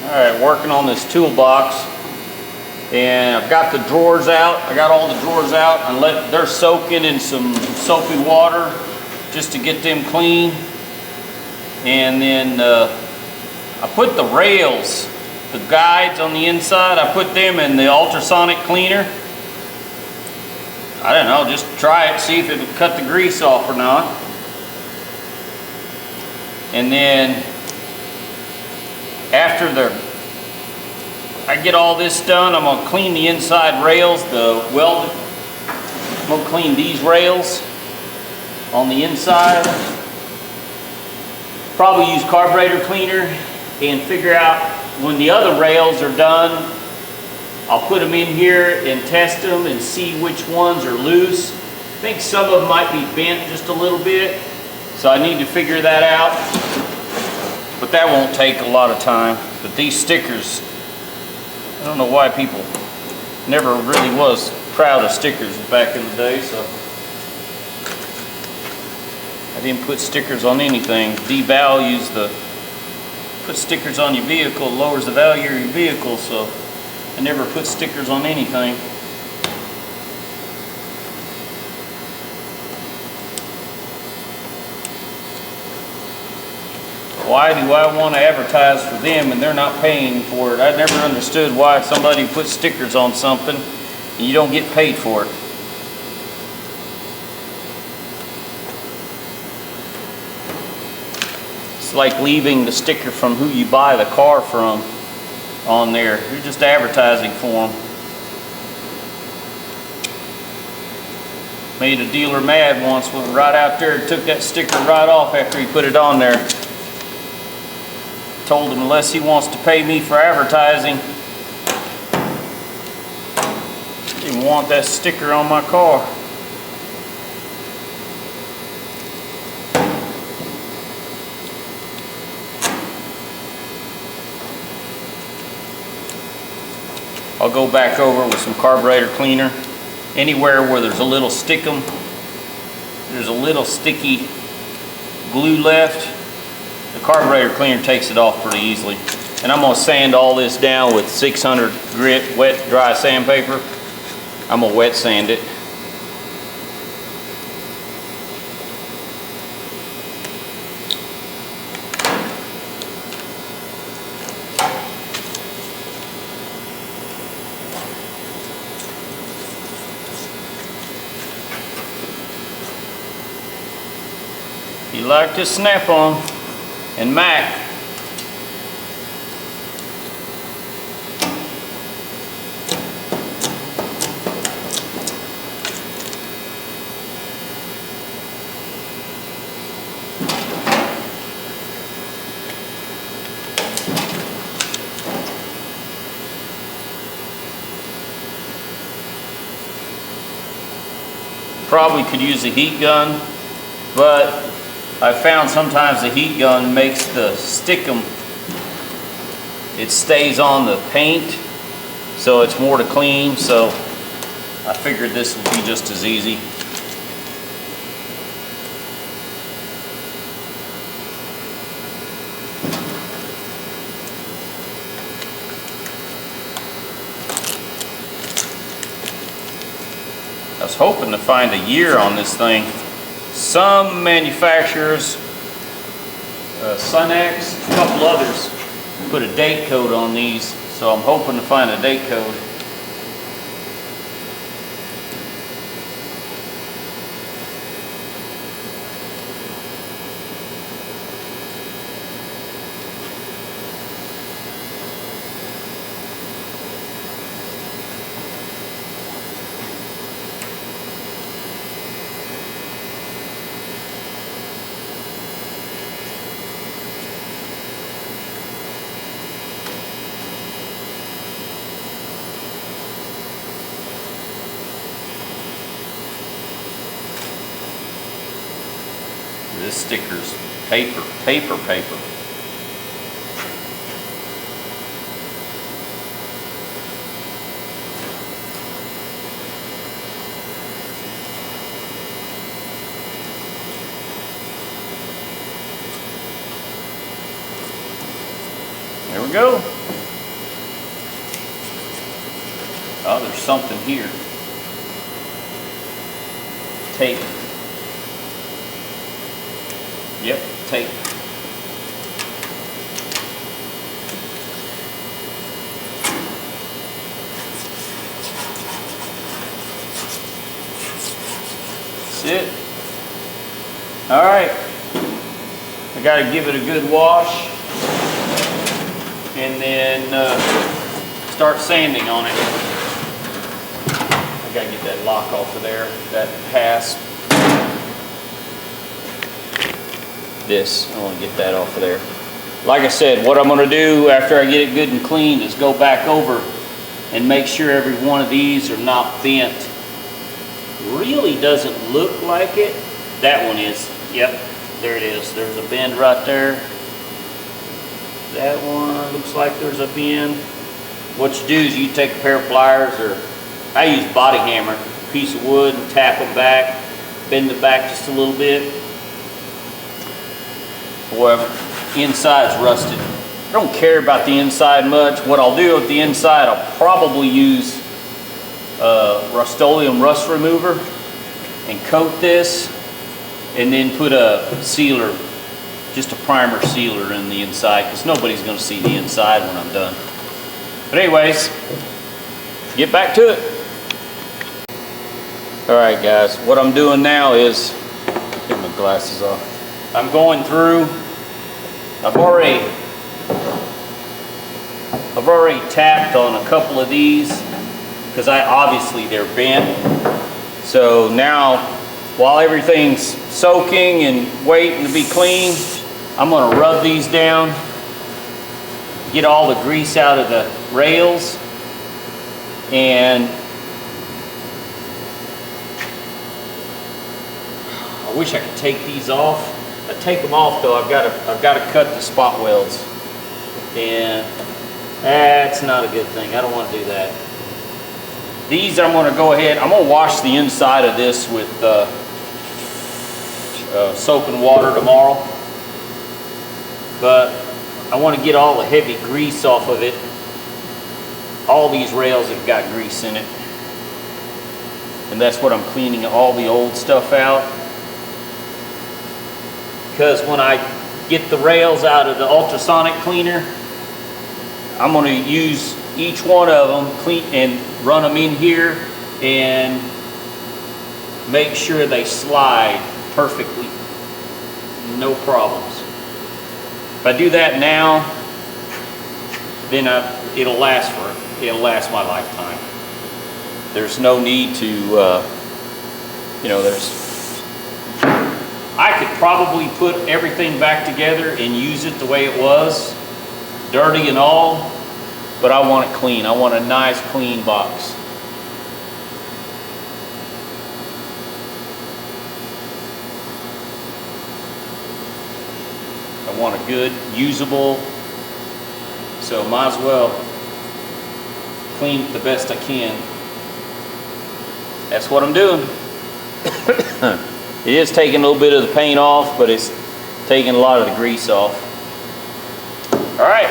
Alright, working on this toolbox, and I've got the drawers out. I got all the drawers out and they're soaking in some soapy water just to get them clean. And then I put the rails, the guides on the inside, I put them in the ultrasonic cleaner. I don't know, just try it, see if it would cut the grease off or not. And then after I get all this done, I'm going to clean the inside rails, the welded. I'm going to clean these rails on the inside. Probably use carburetor cleaner and figure out when the other rails are done. I'll put them in here and test them and see which ones are loose. I think some of them might be bent just a little bit, so I need to figure that out. But that won't take a lot of time. But these stickers, I don't know why people never really was proud of stickers back in the day, so I didn't put stickers on anything. Devalues put stickers on your vehicle, lowers the value of your vehicle, so I never put stickers on anything. Why do I want to advertise for them and they're not paying for it? I never understood why somebody puts stickers on something and you don't get paid for it. It's like leaving the sticker from who you buy the car from on there. You're just advertising for them. Made a dealer mad once, went right out there and took that sticker right off after he put it on there. Told him unless he wants to pay me for advertising, didn't want that sticker on my car. I'll go back over with some carburetor cleaner. Anywhere where there's a little stickum, there's a little sticky glue left, the carburetor cleaner takes it off pretty easily. And I'm going to sand all this down with 600 grit wet dry sandpaper. I'm going to wet sand it. You like to Snap-on and Mac. Probably could use a heat gun, but I found sometimes the heat gun makes the stickum, it stays on the paint, so it's more to clean, so I figured this would be just as easy. I was hoping to find a year on this thing. Some manufacturers, Sunex, a couple others, put a date code on these, so I'm hoping to find a date code. This sticker's paper. There we go. Oh, there's something here. Tape. Yep, tape. That's it. All right. I got to give it a good wash and then start sanding on it. I got to get that lock off of there, that hasp. I want to get that off of there. Like I said, what I'm going to do after I get it good and clean is go back over and make sure every one of these are not bent. Really doesn't look like it. That one is. Yep, there it is. There's a bend right there. That one looks like there's a bend. What you do is you take a pair of pliers, or I use body hammer, a piece of wood, and tap them back, bend it back just a little bit. Boy, inside's rusted. I don't care about the inside much. What I'll do with the inside, I'll probably use Rust-Oleum rust remover and coat this, and then put a sealer, just a primer sealer in the inside, because nobody's going to see the inside when I'm done. But anyways, get back to it. Alright guys, what I'm doing now is, get my glasses off. I'm going through, I've already tapped on a couple of these, because obviously they're bent. So now, while everything's soaking and waiting to be clean, I'm going to rub these down, get all the grease out of the rails, and I wish I could take these off. If I take them off though, I've got to cut the spot welds, and that's not a good thing. I don't want to do that. These I'm going to go ahead, I'm going to wash the inside of this with soap and water tomorrow, but I want to get all the heavy grease off of it. All these rails have got grease in it, and that's what I'm cleaning all the old stuff out. Because when I get the rails out of the ultrasonic cleaner, I'm going to use each one of them, clean and run them in here and make sure they slide perfectly, no problems. If I do that now, then it'll last my lifetime. There's no need to, I could probably put everything back together and use it the way it was, dirty and all, but I want it clean. I want a nice clean box. I want a good, usable, so might as well clean it the best I can. That's what I'm doing. It is taking a little bit of the paint off, but it's taking a lot of the grease off. All right.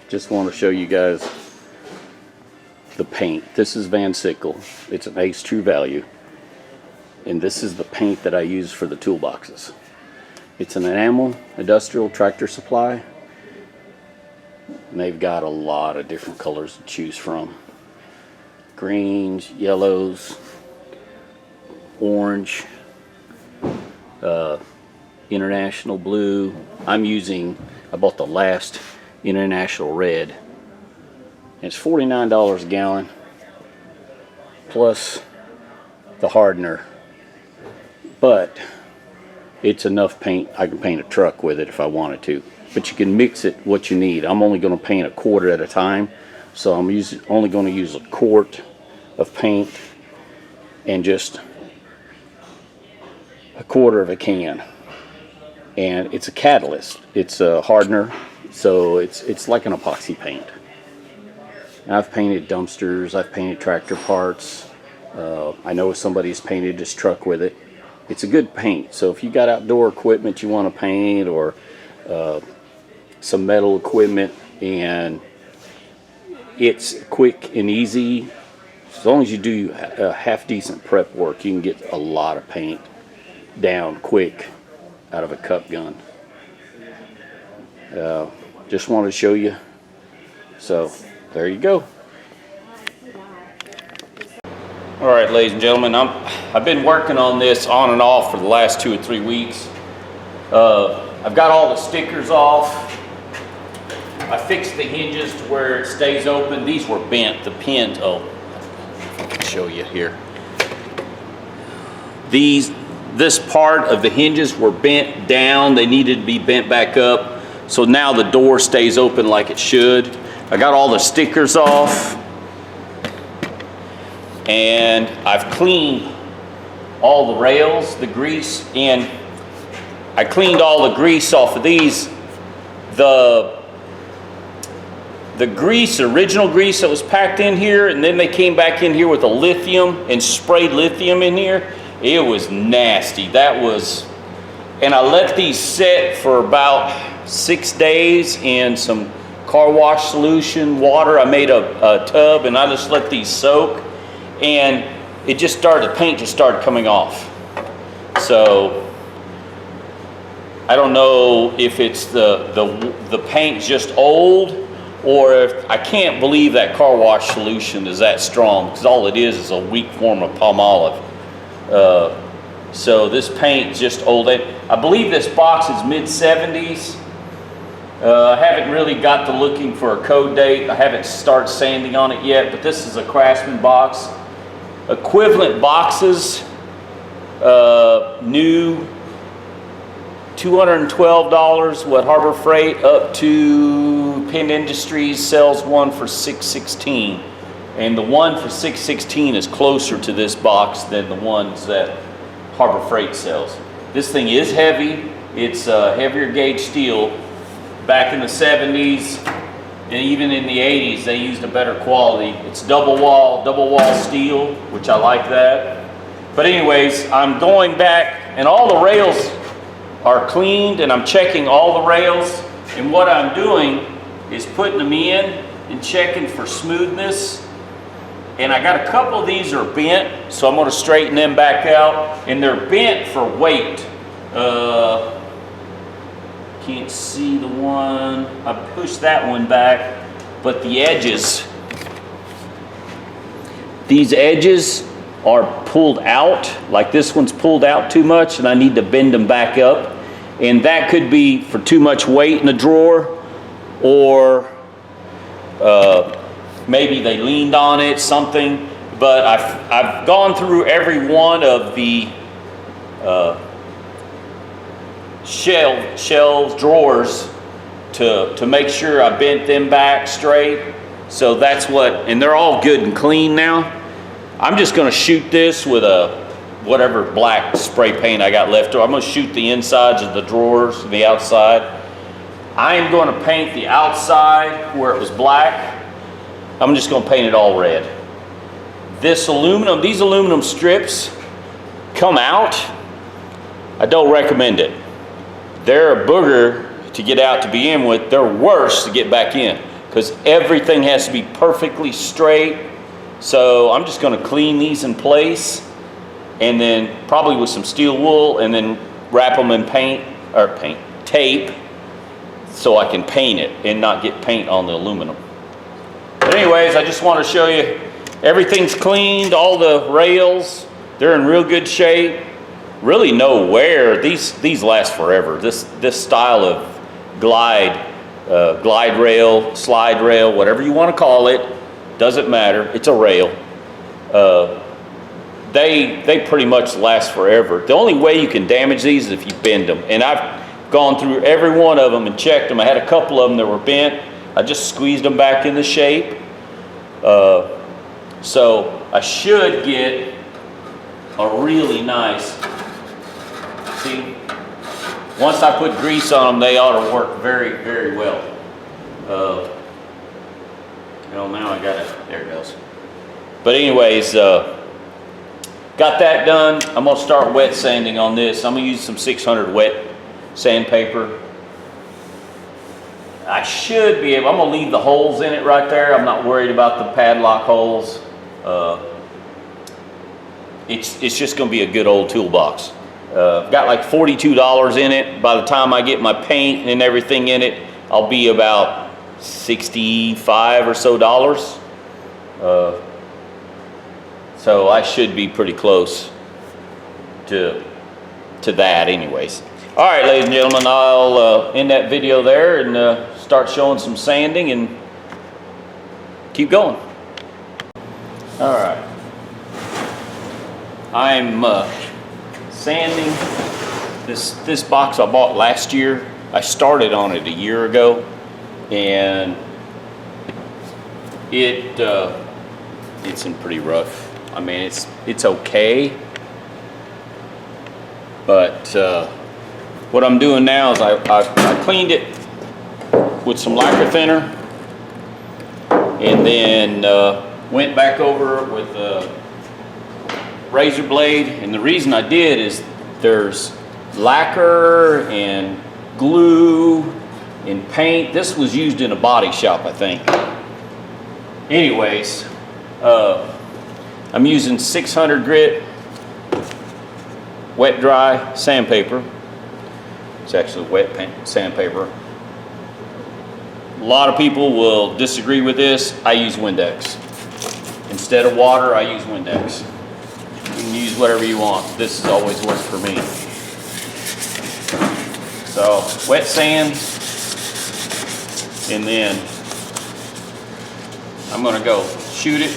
Just want to show you guys the paint. This is Van Sickle. It's an Ace True Value. And this is the paint that I use for the toolboxes. It's an enamel industrial tractor supply. And they've got a lot of different colors to choose from. Greens, yellows, orange, international blue. I bought the last international red. And it's $49 a gallon plus the hardener. But it's enough paint. I can paint a truck with it if I wanted to. But you can mix it what you need. I'm only going to paint a quart at a time. So I'm only going to use a quart of paint and just a quarter of a can. And it's a catalyst. It's a hardener. So it's like an epoxy paint. And I've painted dumpsters. I've painted tractor parts. I know somebody's painted his truck with it. It's a good paint. So if you got outdoor equipment you want to paint, or some metal equipment, and it's quick and easy. As long as you do half decent prep work, you can get a lot of paint down quick out of a cup gun. Just wanted to show you. So there you go. All right, ladies and gentlemen, I've been working on this on and off for the last 2 or 3 weeks. I've got all the stickers off. I fixed the hinges to where it stays open. These were bent, the pins. Oh, I can show you here. This part of the hinges were bent down. They needed to be bent back up. So now the door stays open like it should. I got all the stickers off. And I've cleaned all the rails, the grease, and I cleaned all the grease off of these. The grease, original grease that was packed in here, and then they came back in here with a lithium and sprayed lithium in here. It was nasty. And I let these sit for about 6 days in some car wash solution, water. I made a tub and I just let these soak, and it just started, the paint just started coming off. So I don't know if it's the paint's just old, or if, I can't believe that car wash solution is that strong, because all it is a weak form of palm olive. So this paint just old. I believe this box is mid-70s. I haven't really got to looking for a code date. I haven't started sanding on it yet, but this is a Craftsman box. Equivalent boxes, new, $212 with Harbor Freight, up to Penn Industries sells one for $616, and the one for $616 is closer to this box than the ones that Harbor Freight sells. This thing is heavy. It's heavier gauge steel. Back in the 70s and even in the 80s, they used a better quality. It's double wall steel, which I like that. But anyways, I'm going back, and all the rails are cleaned, and I'm checking all the rails, and what I'm doing is putting them in and checking for smoothness. And I got a couple of these are bent, so I'm going to straighten them back out, and they're bent for weight. Can't see the one. I pushed that one back, but the edges, these edges are pulled out, like this one's pulled out too much, and I need to bend them back up. And that could be for too much weight in the drawer, or maybe they leaned on it, something. But I've gone through every one of the shelves, drawers, to make sure I bent them back straight. So that's what, and they're all good and clean now. I'm just going to shoot this with a whatever black spray paint I got left. I'm going to shoot the insides of the drawers, the outside. I am going to paint the outside where it was black. I'm just going to paint it all red. These aluminum strips come out. I don't recommend it. They're a booger to get out to begin with. They're worse to get back in, because everything has to be perfectly straight. So I'm just going to clean these in place, and then probably with some steel wool, and then wrap them in tape, so I can paint it and not get paint on the aluminum. But anyways, I just want to show you everything's cleaned, all the rails, they're in real good shape. Really no wear. These last forever. This style of glide rail, slide rail, whatever you want to call it, doesn't matter. It's a rail. They pretty much last forever. The only way you can damage these is if you bend them. And I've gone through every one of them and checked them. I had a couple of them that were bent. I just squeezed them back into shape. So I should get a really nice. See, once I put grease on them, they ought to work very, very well. Now I got it. There it goes. But anyways, got that done. I'm going to start wet sanding on this. I'm going to use some 600 wet sandpaper. I should be able, I'm gonna leave the holes in it right there. I'm not worried about the padlock holes. It's just gonna be a good old toolbox. Got like $42 in it. By the time I get my paint and everything in it, I'll be about $65 or so dollars. So I should be pretty close to that anyways. All right, ladies and gentlemen, I'll end that video there and start showing some sanding and keep going. All right. I'm sanding this box I bought last year. I started on it a year ago, and it's in pretty rough. I mean, it's okay, but what I'm doing now is I cleaned it with some lacquer thinner, and then went back over it with a razor blade. And the reason I did is there's lacquer and glue and paint. This was used in a body shop, I think. Anyways, I'm using 600 grit wet dry sandpaper. It's actually wet sandpaper. A lot of people will disagree with this. I use Windex. Instead of water, I use Windex. You can use whatever you want. This has always worked for me. So, wet sand, and then I'm gonna go shoot it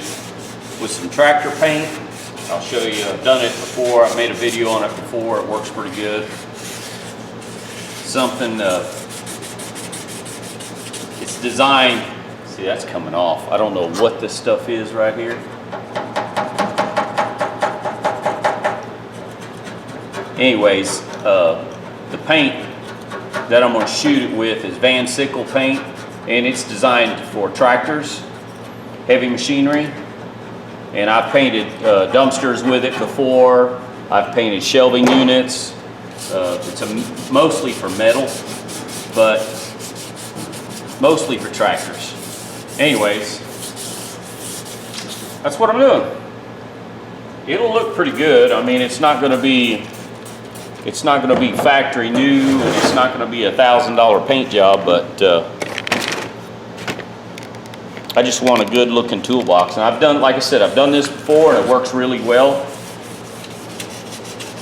with some tractor paint. I'll show you, I've done it before. I've made a video on it before. It works pretty good. Something, it's designed, see, that's coming off. I don't know what this stuff is right here. Anyways, the paint that I'm going to shoot it with is Van Sickle paint, and it's designed for tractors, heavy machinery. And I've painted dumpsters with it before. I've painted shelving units. It's mostly for metal, but mostly for tractors. Anyways, that's what I'm doing. It'll look pretty good. I mean, it's not going to be factory new, and it's not going to be a $1,000 paint job, but I just want a good looking toolbox. And I've done, like I said, I've done this before and it works really well.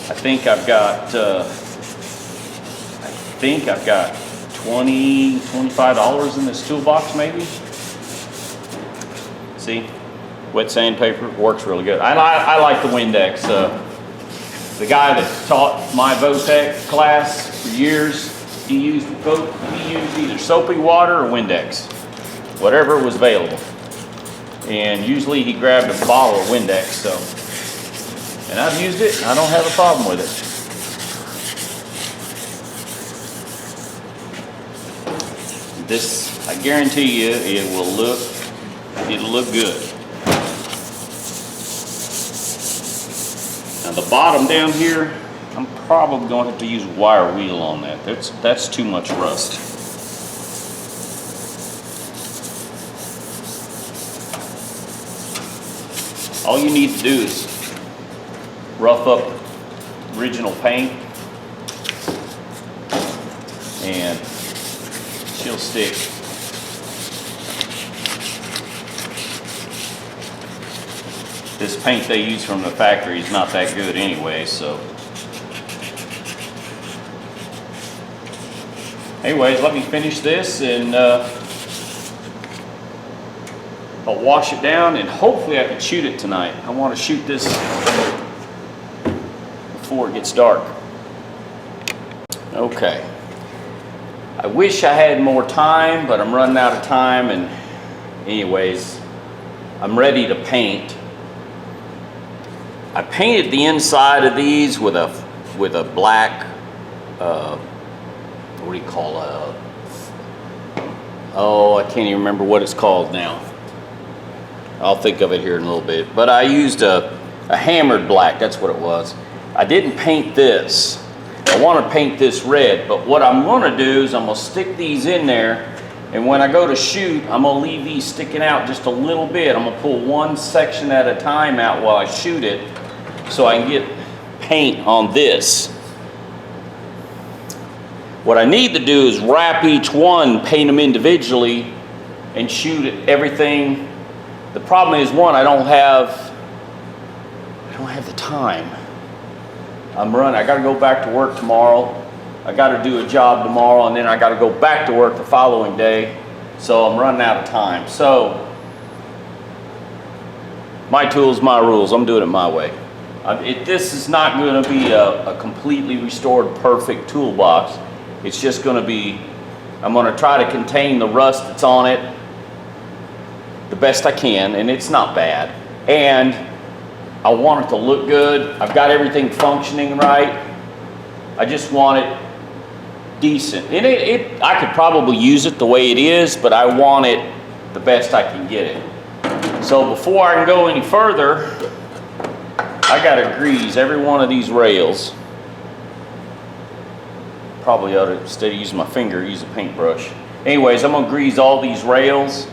I think I've got $20, $25 in this toolbox maybe. See, wet sandpaper works really good. I like the Windex. The guy that taught my Votech class for years, he used either soapy water or Windex, whatever was available. And usually he grabbed a bottle of Windex. So, and I've used it, and I don't have a problem with it. This, I guarantee you, it'll look good. Now the bottom down here, I'm probably going to have to use a wire wheel on that. That's too much rust. All you need to do is rough up original paint, and she'll stick. This paint they use from the factory is not that good anyway, so. Anyways, let me finish this, and I'll wash it down, and hopefully I can shoot it tonight. I want to shoot this before it gets dark. Okay. I wish I had more time, but I'm running out of time, and anyways, I'm ready to paint. I painted the inside of these with a black, what do you call it? Oh, I can't even remember what it's called now. I'll think of it here in a little bit. But I used a hammered black, that's what it was. I didn't paint this. I want to paint this red, but what I'm going to do is I'm going to stick these in there And when I go to shoot, I'm gonna leave these sticking out just a little bit. I'm gonna pull one section at a time out while I shoot it so I can get paint on this. What I need to do is wrap each one, paint them individually, and shoot everything. The problem is, one, I don't have the time. I gotta go back to work tomorrow. I gotta do a job tomorrow, and then I gotta go back to work the following day. So I'm running out of time. So, my tools, my rules. I'm doing it my way. This is not gonna be a completely restored, perfect toolbox. It's just gonna be, I'm gonna try to contain the rust that's on it the best I can, and it's not bad. And I want it to look good. I've got everything functioning right. I just want it decent. And I could probably use it the way it is, but I want it the best I can get it. So before I can go any further, I gotta grease every one of these rails. Probably ought to, instead of using my finger, use a paintbrush. Anyways, I'm gonna grease all these rails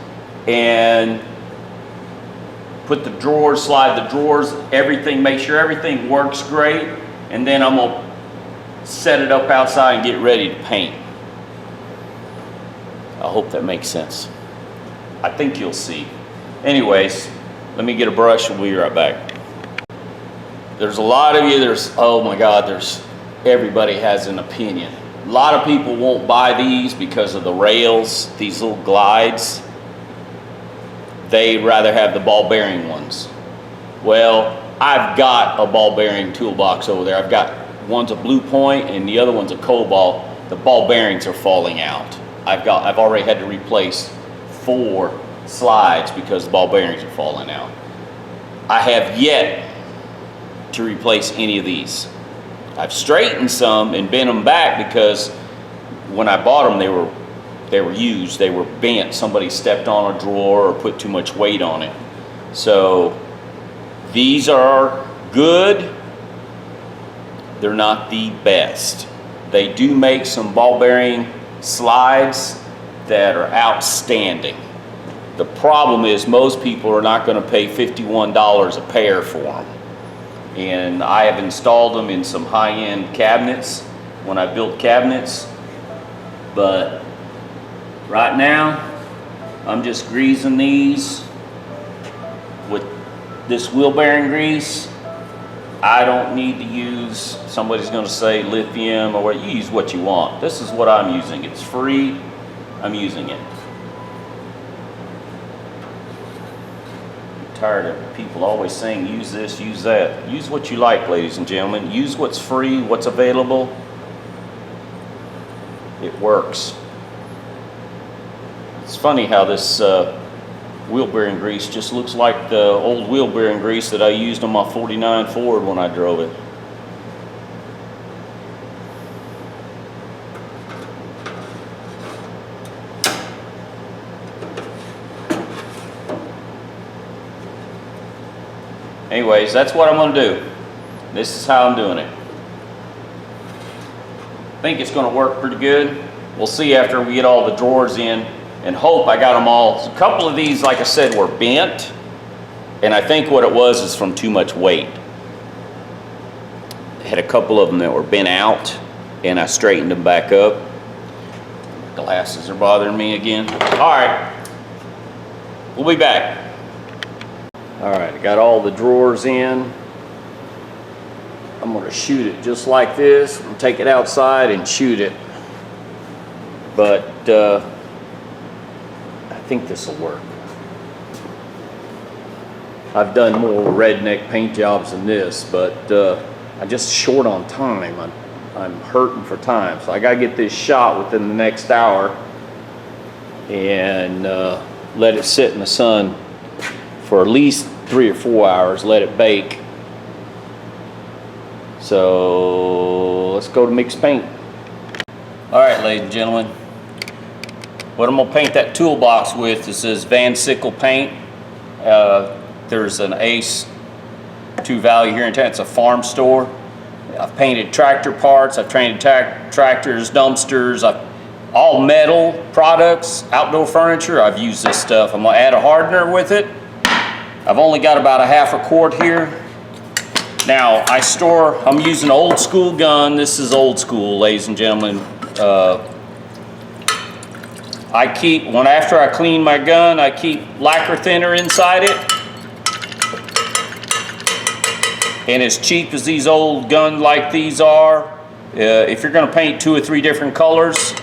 and put the drawers, slide the drawers, everything, make sure everything works great, and then I'm gonna set it up outside and get ready to paint. I hope that makes sense. I think you'll see. Anyways, let me get a brush and we'll be right back. There's a lot of you, oh my God, everybody has an opinion. A lot of people won't buy these because of the rails, these little glides. They'd rather have the ball bearing ones. Well, I've got a ball bearing toolbox over there. I've got, one's a Blue Point and the other one's a Cobalt. The ball bearings are falling out. I've already had to replace 4 slides because the ball bearings are falling out. I have yet to replace any of these. I've straightened some and bent them back because when I bought them, they were used, they were bent. Somebody stepped on a drawer or put too much weight on it. So these are good. They're not the best. They do make some ball bearing slides that are outstanding. The problem is most people are not going to pay $51 a pair for them. And I have installed them in some high-end cabinets when I built cabinets. But right now, I'm just greasing these with this wheel bearing grease. I don't need to use, somebody's going to say lithium or what, you use what you want. This is what I'm using. It's free. I'm using it. I'm tired of people always saying use this, use that. Use what you like, ladies and gentlemen. Use what's free, what's available. It works. It's funny how this wheel bearing grease just looks like the old wheel bearing grease that I used on my 49 Ford when I drove it. Anyways, that's what I'm going to do. This is how I'm doing it. I think it's going to work pretty good. We'll see after we get all the drawers in. And hope I got them all. A couple of these, like I said, were bent, and I think what it was is from too much weight. I had a couple of them that were bent out, and I straightened them back up. Glasses are bothering me again. All right, we'll be back. All right, I got all the drawers in. I'm going to shoot it just like this. I'm going to take it outside and shoot it. But I think this will work. I've done more redneck paint jobs than this, but I'm just short on time. I'm hurting for time, so I gotta get this shot within the next hour and let it sit in the sun for at least 3 or 4 hours, let it bake. So let's go to mix paint. All right, ladies and gentlemen, what I'm gonna paint that toolbox with is this Van Sickle paint. There's an Ace 2 Value here in town. It's a farm store. I've painted tractor parts. I've painted tractors, dumpsters. all metal products, outdoor furniture, I've used this stuff. I'm gonna add a hardener with it. I've only got about a half a quart here. Now, I'm using an old school gun. This is old school, ladies and gentlemen. After I clean my gun, I keep lacquer thinner inside it. And as cheap as these old guns like these are, if you're gonna paint 2 or 3 different colors,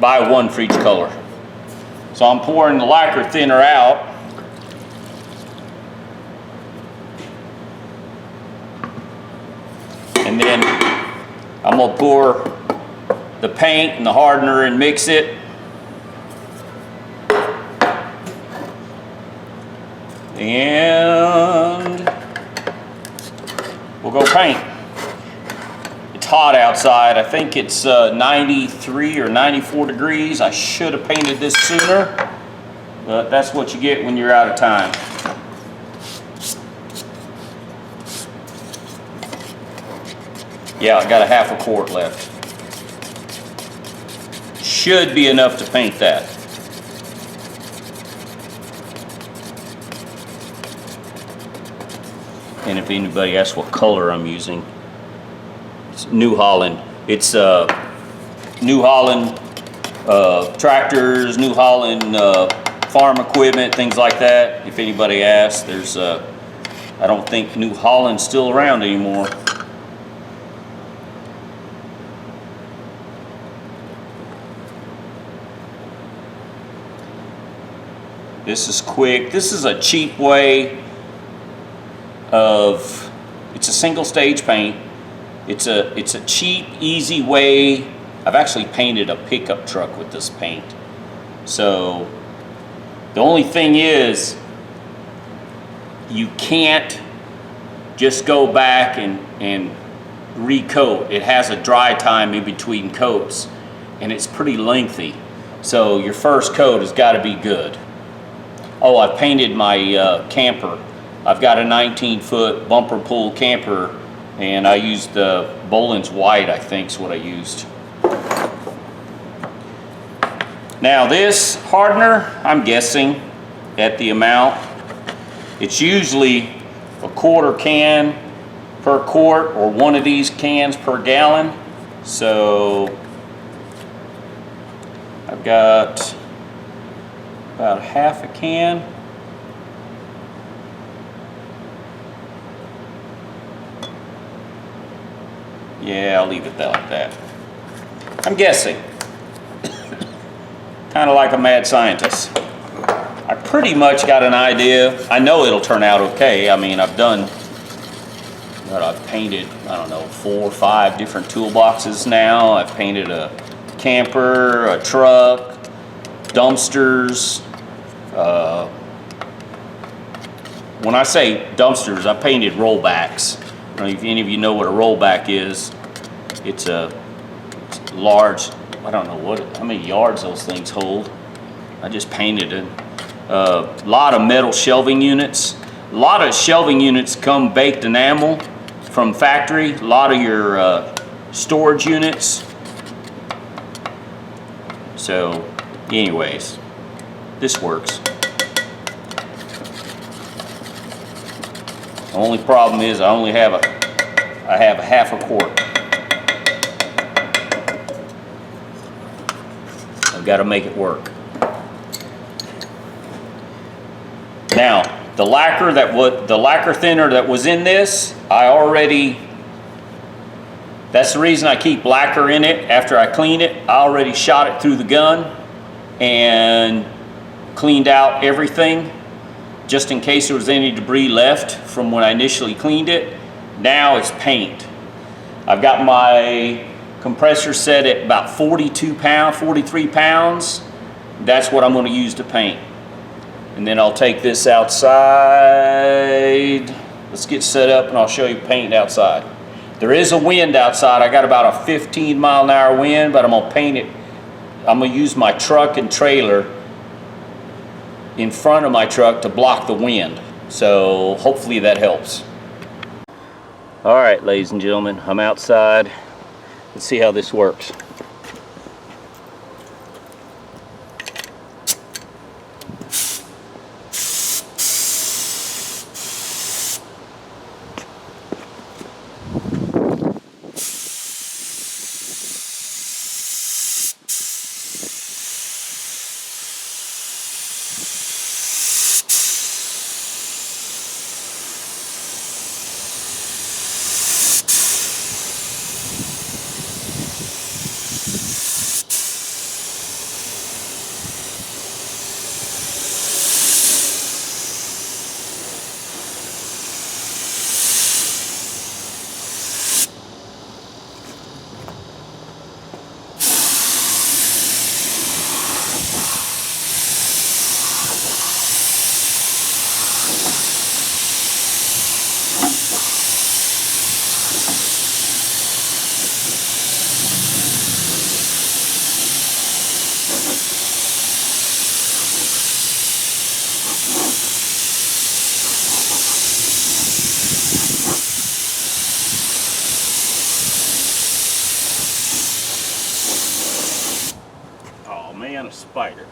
buy one for each color. So I'm pouring the lacquer thinner out. And then I'm gonna pour the paint and the hardener and mix it. And we'll go paint. It's hot outside. I think it's 93 or 94 degrees. I should have painted this sooner, but that's what you get when you're out of time. Yeah, I got a half a quart left. Should be enough to paint that. And if anybody asks what color I'm using, it's New Holland. It's New Holland tractors, New Holland farm equipment, things like that. If anybody asks, there's I don't think New Holland's still around anymore. This is quick. This is a cheap way of, it's a single stage paint. It's a cheap, easy way. I've actually painted a pickup truck with this paint. So the only thing is, you can't just go back and recoat. It has a dry time in between coats, and it's pretty lengthy. So your first coat has got to be good. Oh, I've painted my camper. I've got a 19-foot bumper pull camper, and I used the Boland's White, I think is what I used. Now this hardener, I'm guessing at the amount, it's usually a quarter can per quart or one of these cans per gallon. So I've got about half a can. Yeah, I'll leave it like that. I'm guessing. Kind of like a mad scientist. I pretty much got an idea. I know it'll turn out okay. I mean, I've painted, I don't know, 4 or 5 different toolboxes now. I've painted a camper, a truck, dumpsters. When I say dumpsters, I painted rollbacks. I don't know if any of you know what a rollback is. It's large, I don't know how many yards those things hold. I just painted it. A lot of metal shelving units. A lot of shelving units come baked enamel from factory. A lot of your storage units. So anyways, this works. The only problem is I have a half a quart. I've got to make it work. Now, the lacquer thinner that was in this, that's the reason I keep lacquer in it after I clean it. I already shot it through the gun and cleaned out everything just in case there was any debris left from when I initially cleaned it. Now it's paint. I've got my compressor set at about 42 pounds, 43 pounds. That's what I'm going to use to paint. And then I'll take this outside. Let's get set up and I'll show you paint outside. There is a wind outside. I got about a 15-mile-an-hour wind, but I'm going to paint it. I'm going to use my truck and trailer in front of my truck to block the wind. So hopefully that helps. All right, ladies and gentlemen, I'm outside. Let's see how this works. Oh man, a spider.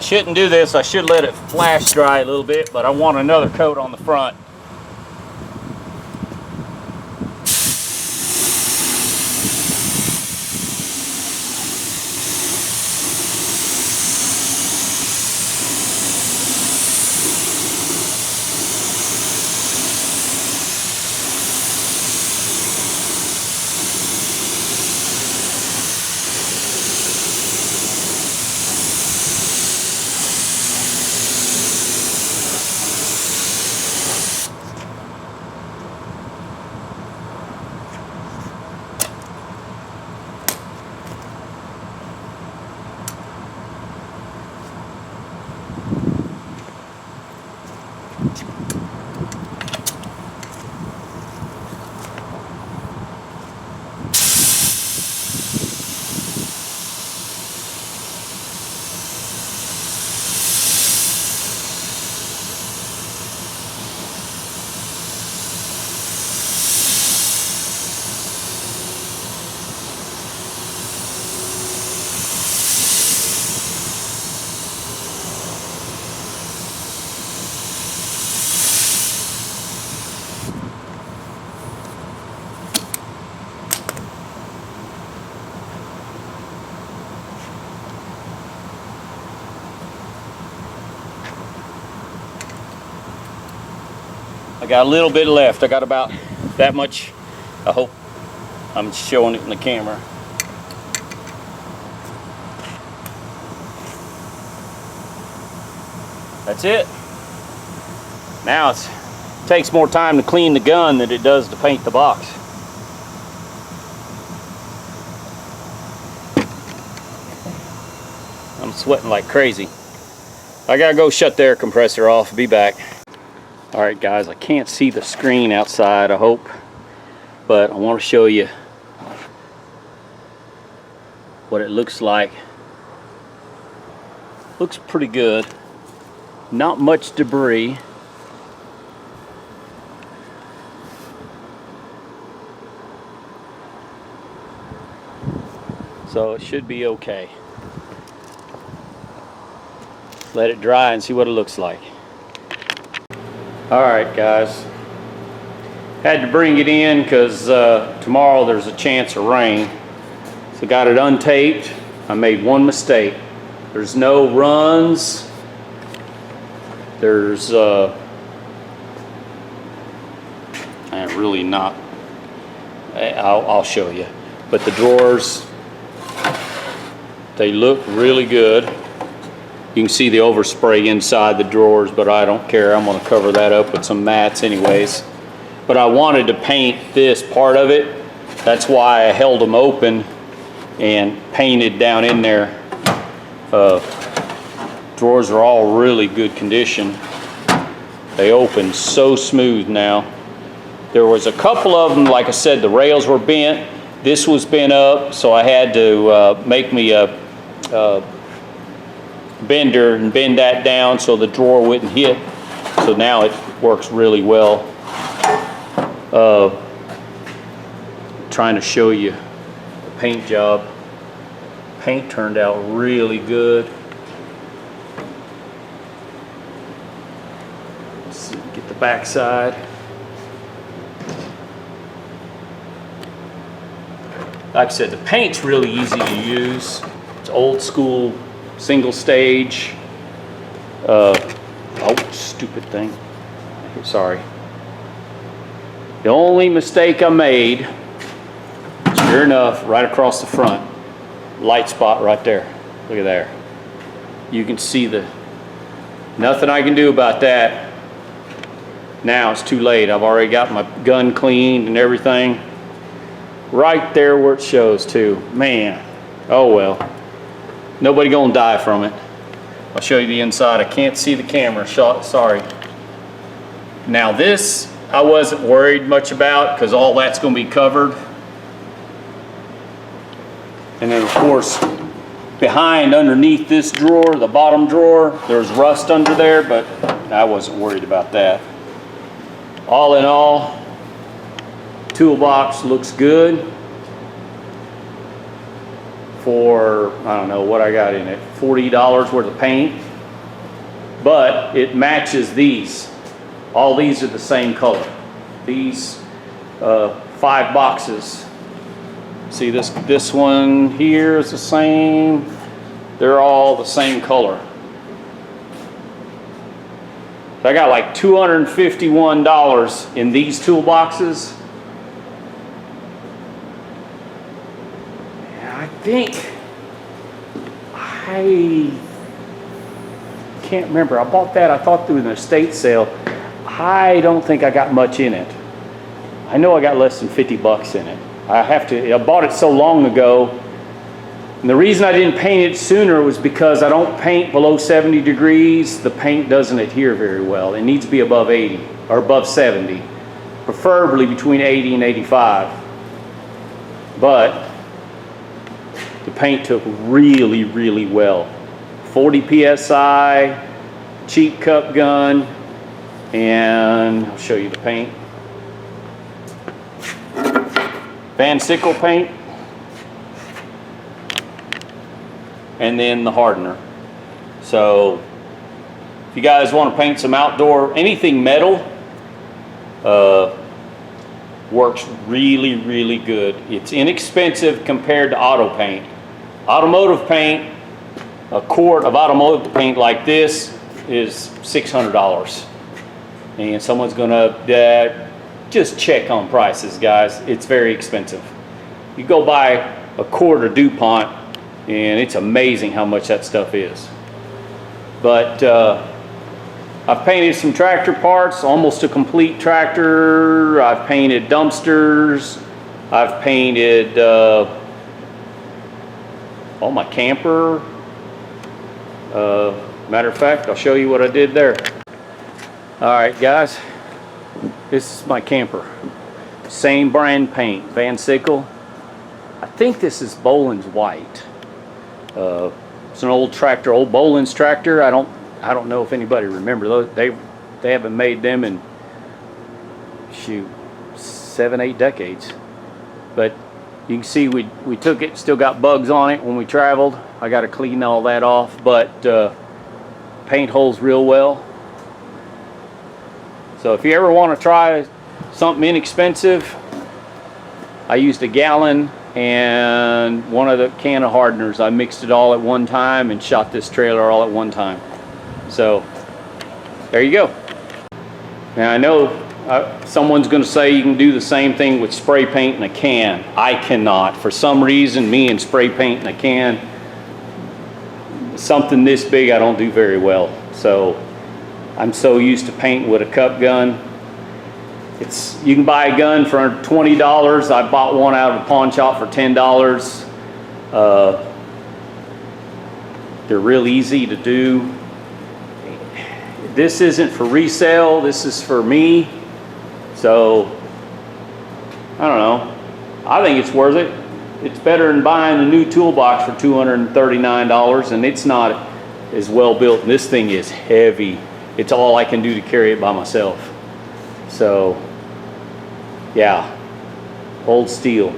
shouldn't do this. I should let it flash dry a little bit, but I want another coat on the front. I got a little bit left. I got about that much. I hope I'm showing it in the camera. That's it. Now it takes more time to clean the gun than it does to paint the box. I'm sweating like crazy. I gotta go shut the air compressor off. Be back. Alright guys, I can't see the screen outside, I hope, but I want to show you what it looks like. Looks pretty good. Not much debris. So it should be okay. Let it dry and see what it looks like. Alright guys, had to bring it in because tomorrow there's a chance of rain. So got it untaped. I made one mistake. There's no runs. There's really not. I'll show you. But the drawers, they look really good. You can see the overspray inside the drawers, but I don't care. I'm going to cover that up with some mats anyways. But I wanted to paint this part of it. That's why I held them open and painted down in there. Drawers are all really good condition. They open so smooth now. There was a couple of them, like I said, the rails were bent. This was bent up, so I had to make me a bender and bend that down so the drawer wouldn't hit. So now it works really well. Trying to show you the paint job. Paint turned out really good. Let's see, get the back side. Like I said, the paint's really easy to use. It's old school, single stage. Oh, stupid thing. Sorry. The only mistake I made, sure enough, right across the front, light spot right there. Look at there. You can see nothing I can do about that. Now it's too late. I've already got my gun cleaned and everything. Right there where it shows too. Man, oh well. Nobody gonna die from it. I'll show you the inside. I can't see the camera, sorry. Now this, I wasn't worried much about because all that's gonna be covered. And then of course, underneath this drawer, the bottom drawer, there's rust under there, but I wasn't worried about that. All in all, Toolbox looks good for, I don't know what I got in it, $40 worth of paint. but it matches these. All these are the same color. These 5 boxes. See this one here is the same. They're all the same color. So I got like $251 in these toolboxes. I think I can't remember. I bought that, I thought, through an estate sale. I don't think I got much in it. I know I got less than 50 bucks in it. I bought it so long ago. And the reason I didn't paint it sooner was because I don't paint below 70 degrees. The paint doesn't adhere very well. It needs to be above 80 or above 70, preferably between 80 and 85. But the paint took really, really well. 40 PSI, cheap cup gun, and I'll show you the paint. Van Sickle paint, and then the hardener. So if you guys want to paint some outdoor, anything metal, works really, really good. It's inexpensive compared to auto paint. Automotive paint, a quart of automotive paint like this is $600. And someone's gonna just check on prices, guys. It's very expensive. You go buy a quart of DuPont and it's amazing how much that stuff is. But I've painted some tractor parts, almost a complete tractor. I've painted dumpsters. I've painted my camper. Matter of fact, I'll show you what I did there. All right, guys, this is my camper. Same brand paint, Van Sickle. I think this is Boland's White. It's an old tractor, old Boland's tractor. I don't know if anybody remembers those. They haven't made them in, shoot, 7-8 decades. But you can see we took it, still got bugs on it when we traveled. I got to clean all that off, but paint holds real well. So if you ever want to try something inexpensive, I used a gallon and one of the can of hardeners. I mixed it all at one time and shot this trailer all at one time. So there you go. Now I know someone's going to say you can do the same thing with spray paint in a can. I cannot. For some reason, me and spray paint in a can, something this big, I don't do very well. So I'm so used to painting with a cup gun. You can buy a gun for $20. I bought one out of a pawn shop for $10. They're real easy to do. This isn't for resale, this is for me. So, I don't know. I think it's worth it. It's better than buying a new toolbox for $239, and it's not as well built. And this thing is heavy. It's all I can do to carry it by myself. So, yeah, old steel.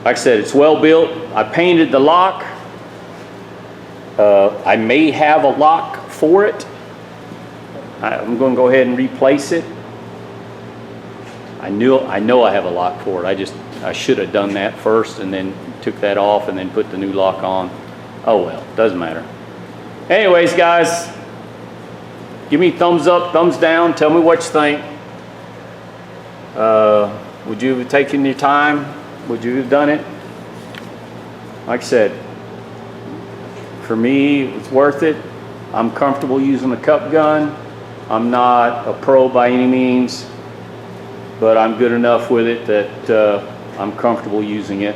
Like I said, it's well built. I painted the lock. I may have a lock for it. I'm going to go ahead and replace it. I know I have a lock for it. I should have done that first and then took that off and then put the new lock on. Oh well, doesn't matter. Anyways, guys, give me thumbs up, thumbs down. Tell me what you think. Would you have taken your time? Would you have done it? Like I said, for me, it's worth it. I'm comfortable using a cup gun. I'm not a pro by any means, but I'm good enough with it that I'm comfortable using it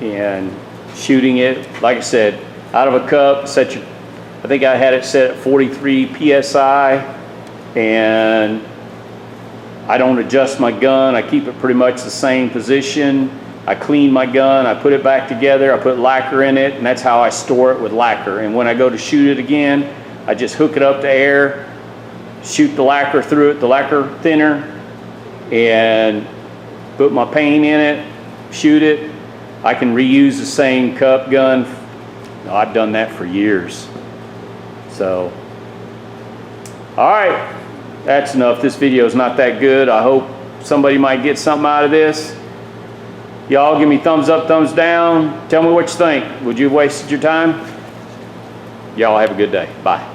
and shooting it. Like I said, out of a cup, I think I had it set at 43 PSI, and I don't adjust my gun. I keep it pretty much the same position. I clean my gun, I put it back together, I put lacquer in it, and that's how I store it, with lacquer. And when I go to shoot it again, I just hook it up to air, shoot the lacquer through it, the lacquer thinner, and put my paint in it, shoot it. I can reuse the same cup gun. I've done that for years. So, all right, that's enough. This video is not that good. I hope somebody might get something out of this. Y'all give me thumbs up, thumbs down. Tell me what you think. Would you have wasted your time? Y'all have a good day. Bye.